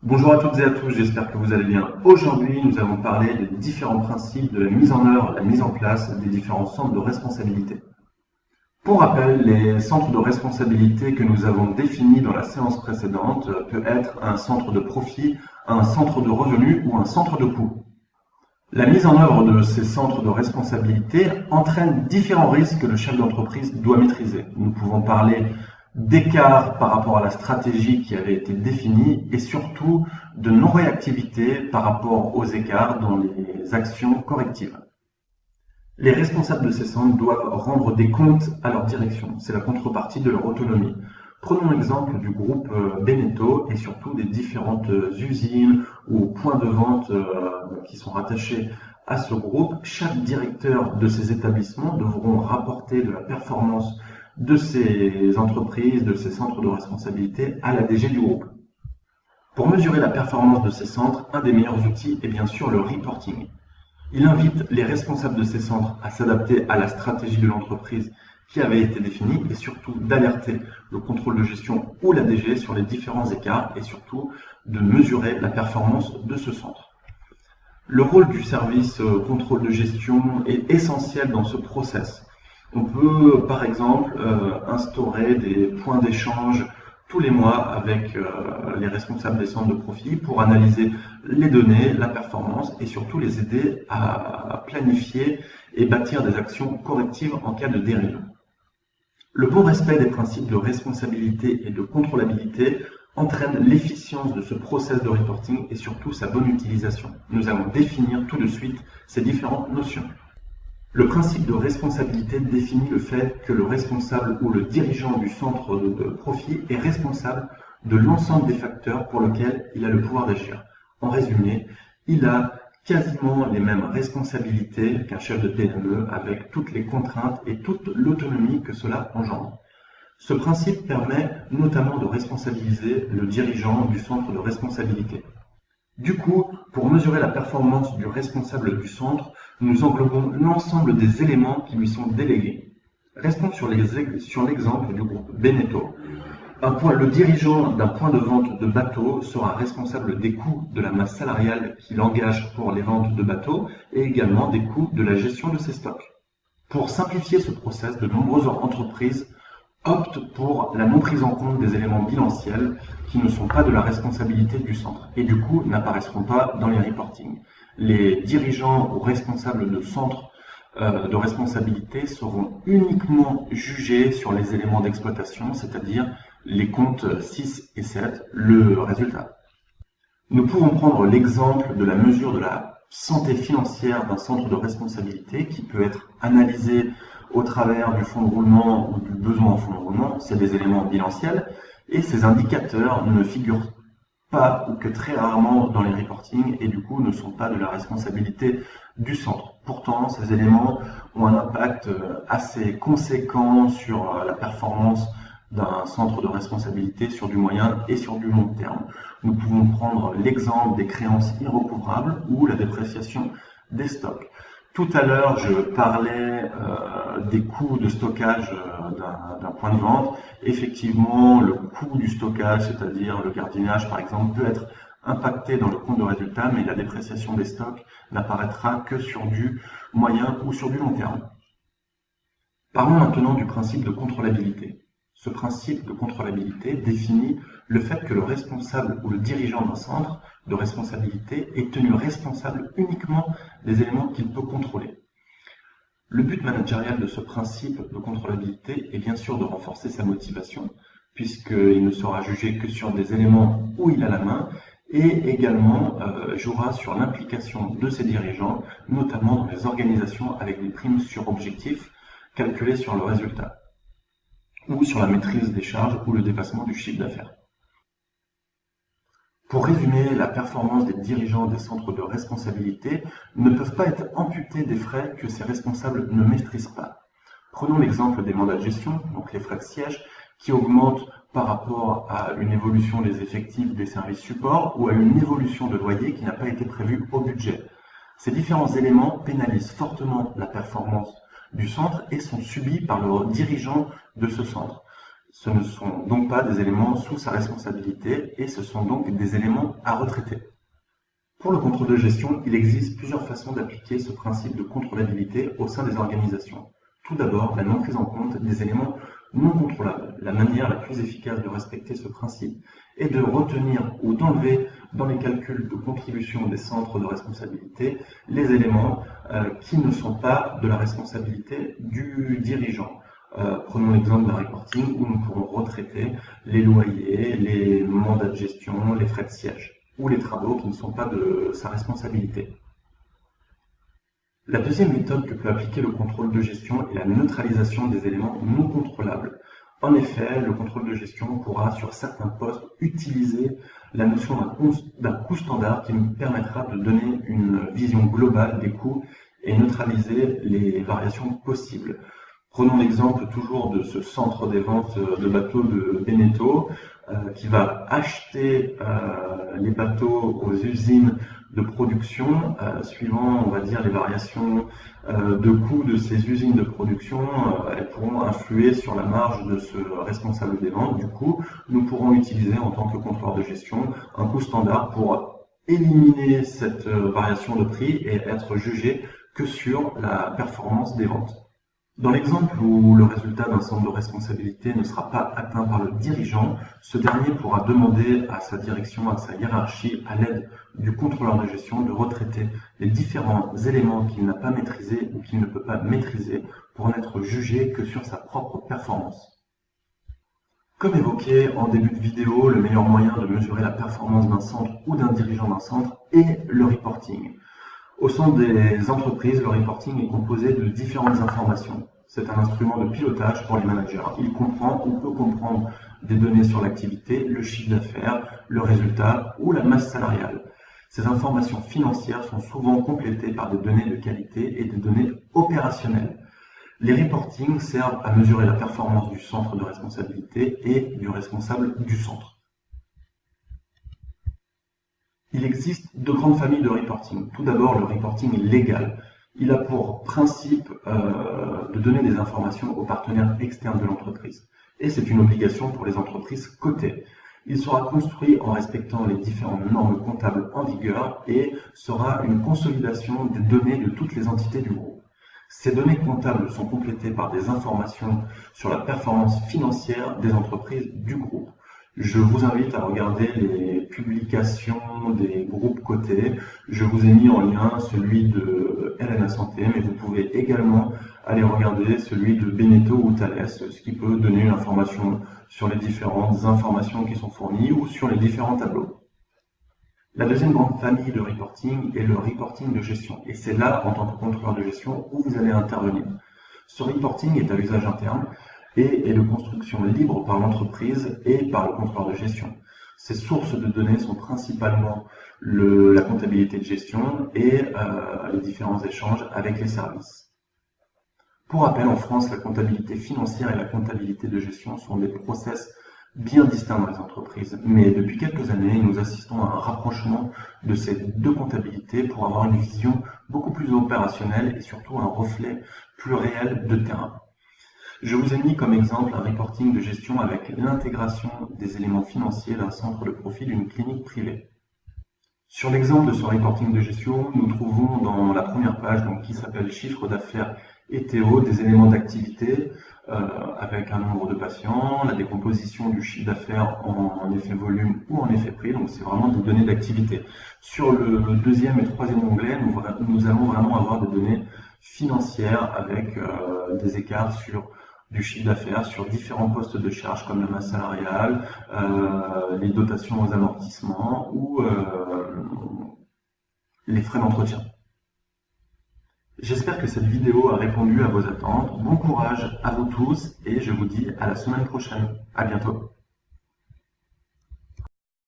Bonjour à toutes et à tous, j'espère que vous allez bien. Aujourd'hui, nous allons parler des différents principes de la mise en œuvre, la mise en place des différents centres de responsabilité. Pour rappel, les centres de responsabilité que nous avons définis dans la séance précédente peut être un centre de profit, un centre de revenu ou un centre de coût. La mise en œuvre de ces centres de responsabilité entraîne différents risques que le chef d'entreprise doit maîtriser. Nous pouvons parler d'écart par rapport à la stratégie qui avait été définie et surtout de non-réactivité par rapport aux écarts dans les actions correctives. Les responsables de ces centres doivent rendre des comptes à leur direction. C'est la contrepartie de leur autonomie. Prenons l'exemple du groupe Beneteau et surtout des différentes usines ou points de vente qui sont rattachés à ce groupe. Chaque directeur de ces établissements devront rapporter de la performance de ces entreprises, de ces centres de responsabilité à la DG du groupe. Pour mesurer la performance de ces centres, un des meilleurs outils est bien sûr le reporting. Il invite les responsables de ces centres à s'adapter à la stratégie de l'entreprise qui avait été définie et surtout d'alerter le contrôle de gestion ou la DG sur les différents écarts et surtout de mesurer la performance de ce centre. Le rôle du service contrôle de gestion est essentiel dans ce process. On peut par exemple instaurer des points d'échange tous les mois avec les responsables des centres de profit pour analyser les données, la performance et surtout les aider à planifier et bâtir des actions correctives en cas de dérive. Le bon respect des principes de responsabilité et de contrôlabilité entraîne l'efficience de ce process de reporting et surtout sa bonne utilisation. Nous allons définir tout de suite ces différentes notions. Le principe de responsabilité définit le fait que le responsable ou le dirigeant du centre de profit est responsable de l'ensemble des facteurs pour lesquels il a le pouvoir d'agir. En résumé, il a quasiment les mêmes responsabilités qu'un chef de PME avec toutes les contraintes et toute l'autonomie que cela engendre. Ce principe permet notamment de responsabiliser le dirigeant du centre de responsabilité. Du coup, pour mesurer la performance du responsable du centre, nous englobons l'ensemble des éléments qui lui sont délégués. Restons sur l'exemple du groupe Beneteau. Le dirigeant d'un point de vente de bateaux sera responsable des coûts de la masse salariale qu'il engage pour les ventes de bateaux et également des coûts de la gestion de ses stocks. Pour simplifier ce process, de nombreuses entreprises optent pour la non prise en compte des éléments bilanciels qui ne sont pas de la responsabilité du centre et du coup n'apparaîtront pas dans les reportings. Les dirigeants ou responsables de centres de responsabilité seront uniquement jugés sur les éléments d'exploitation, c'est-à-dire les comptes 6 et 7, le résultat. Nous pouvons prendre l'exemple de la mesure de la santé financière d'un centre de responsabilité qui peut être analysé au travers du fonds de roulement ou du besoin en fonds de roulement. C'est des éléments bilanciels et ces indicateurs ne figurent pas ou que très rarement dans les reportings et du coup ne sont pas de la responsabilité du centre. Pourtant, ces éléments ont un impact assez conséquent sur la performance d'un centre de responsabilité sur du moyen et sur du long terme. Nous pouvons prendre l'exemple des créances irrecouvrables ou la dépréciation des stocks. Tout à l'heure, je parlais des coûts de stockage d'un point de vente. Effectivement, le coût du stockage, c'est-à-dire le gardiennage par exemple, peut être impacté dans le compte de résultat, mais la dépréciation des stocks n'apparaîtra que sur du moyen ou sur du long terme. Parlons maintenant du principe de contrôlabilité. Ce principe de contrôlabilité définit le fait que le responsable ou le dirigeant d'un centre de responsabilité est tenu responsable uniquement des éléments qu'il peut contrôler. Le but managérial de ce principe de contrôlabilité est bien sûr de renforcer sa motivation, puisqu'il ne sera jugé que sur des éléments où il a la main, et également jouera sur l'implication de ses dirigeants, notamment dans les organisations avec des primes sur objectifs calculées sur le résultat, ou sur la maîtrise des charges ou le dépassement du chiffre d'affaires. Pour résumer, la performance des dirigeants des centres de responsabilité ne peuvent pas être amputés des frais que ces responsables ne maîtrisent pas. Prenons l'exemple des mandats de gestion, donc les frais de siège, qui augmentent par rapport à une évolution des effectifs des services supports ou à une évolution de loyer qui n'a pas été prévue au budget. Ces différents éléments pénalisent fortement la performance du centre et sont subis par le dirigeant de ce centre. Ce ne sont donc pas des éléments sous sa responsabilité et ce sont donc des éléments à retraiter. Pour le contrôle de gestion, il existe plusieurs façons d'appliquer ce principe de contrôlabilité au sein des organisations. Tout d'abord, la non prise en compte des éléments non contrôlables. La manière la plus efficace de respecter ce principe est de retenir ou d'enlever dans les calculs de contribution des centres de responsabilité les éléments qui ne sont pas de la responsabilité du dirigeant. Prenons l'exemple d'un reporting où nous pourrons retraiter les loyers, les mandats de gestion, les frais de siège ou les travaux qui ne sont pas de sa responsabilité. La deuxième méthode que peut appliquer le contrôle de gestion est la neutralisation des éléments non contrôlables. En effet, le contrôle de gestion pourra, sur certains postes, utiliser la notion d'un coût standard qui nous permettra de donner une vision globale des coûts et neutraliser les variations possibles. Prenons l'exemple toujours de ce centre des ventes de bateaux de Beneteau qui va acheter les bateaux aux usines de production suivant, on va dire, les variations de coûts de ces usines de production. Elles pourront influer sur la marge de ce responsable des ventes. Du coup, nous pourrons utiliser en tant que contrôleur de gestion un coût standard pour éliminer cette variation de prix et être jugé que sur la performance des ventes. Dans l'exemple où le résultat d'un centre de responsabilité ne sera pas atteint par le dirigeant, ce dernier pourra demander à sa direction, à sa hiérarchie, à l'aide du contrôleur de gestion, de retraiter les différents éléments qu'il n'a pas maîtrisés ou qu'il ne peut pas maîtriser pour n'être jugé que sur sa propre performance. Comme évoqué en début de vidéo, le meilleur moyen de mesurer la performance d'un centre ou d'un dirigeant d'un centre est le reporting. Au sein des entreprises, le reporting est composé de différentes informations. C'est un instrument de pilotage pour les managers. Il comprend ou peut comprendre des données sur l'activité, le chiffre d'affaires, le résultat ou la masse salariale. Ces informations financières sont souvent complétées par des données de qualité et des données opérationnelles. Les reportings servent à mesurer la performance du centre de responsabilité et du responsable du centre. Il existe deux grandes familles de reporting. Tout d'abord, le reporting légal. Il a pour principe de donner des informations aux partenaires externes de l'entreprise. Et c'est une obligation pour les entreprises cotées. Il sera construit en respectant les différentes normes comptables en vigueur et sera une consolidation des données de toutes les entités du groupe. Ces données comptables sont complétées par des informations sur la performance financière des entreprises du groupe. Je vous invite à regarder les publications des groupes cotés. Je vous ai mis en lien celui de LNA Santé, mais vous pouvez également aller regarder celui de Beneteau ou Thales, ce qui peut donner une information sur les différentes informations qui sont fournies ou sur les différents tableaux. La deuxième grande famille de reporting est le reporting de gestion. Et c'est là, en tant que contrôleur de gestion, où vous allez intervenir. Ce reporting est à usage interne et est de construction libre par l'entreprise et par le contrôleur de gestion. Ces sources de données sont principalement la comptabilité de gestion et les différents échanges avec les services. Pour rappel, en France, la comptabilité financière et la comptabilité de gestion sont des process bien distincts dans les entreprises. Mais depuis quelques années, nous assistons à un rapprochement de ces deux comptabilités pour avoir une vision beaucoup plus opérationnelle et surtout un reflet plus réel de terrain. Je vous ai mis comme exemple un reporting de gestion avec l'intégration des éléments financiers d'un centre de profit d'une clinique privée. Sur l'exemple de ce reporting de gestion, nous trouvons dans la première page qui s'appelle chiffre d'affaires et TO des éléments d'activité avec un nombre de patients, la décomposition du chiffre d'affaires en effet volume ou en effet prix, donc c'est vraiment des données d'activité. Sur le deuxième et troisième onglet, nous allons vraiment avoir des données financières avec des écarts sur du chiffre d'affaires sur différents postes de charge comme la masse salariale, les dotations aux amortissements ou les frais d'entretien. J'espère que cette vidéo a répondu à vos attentes. Bon courage à vous tous et je vous dis à la semaine prochaine. À bientôt.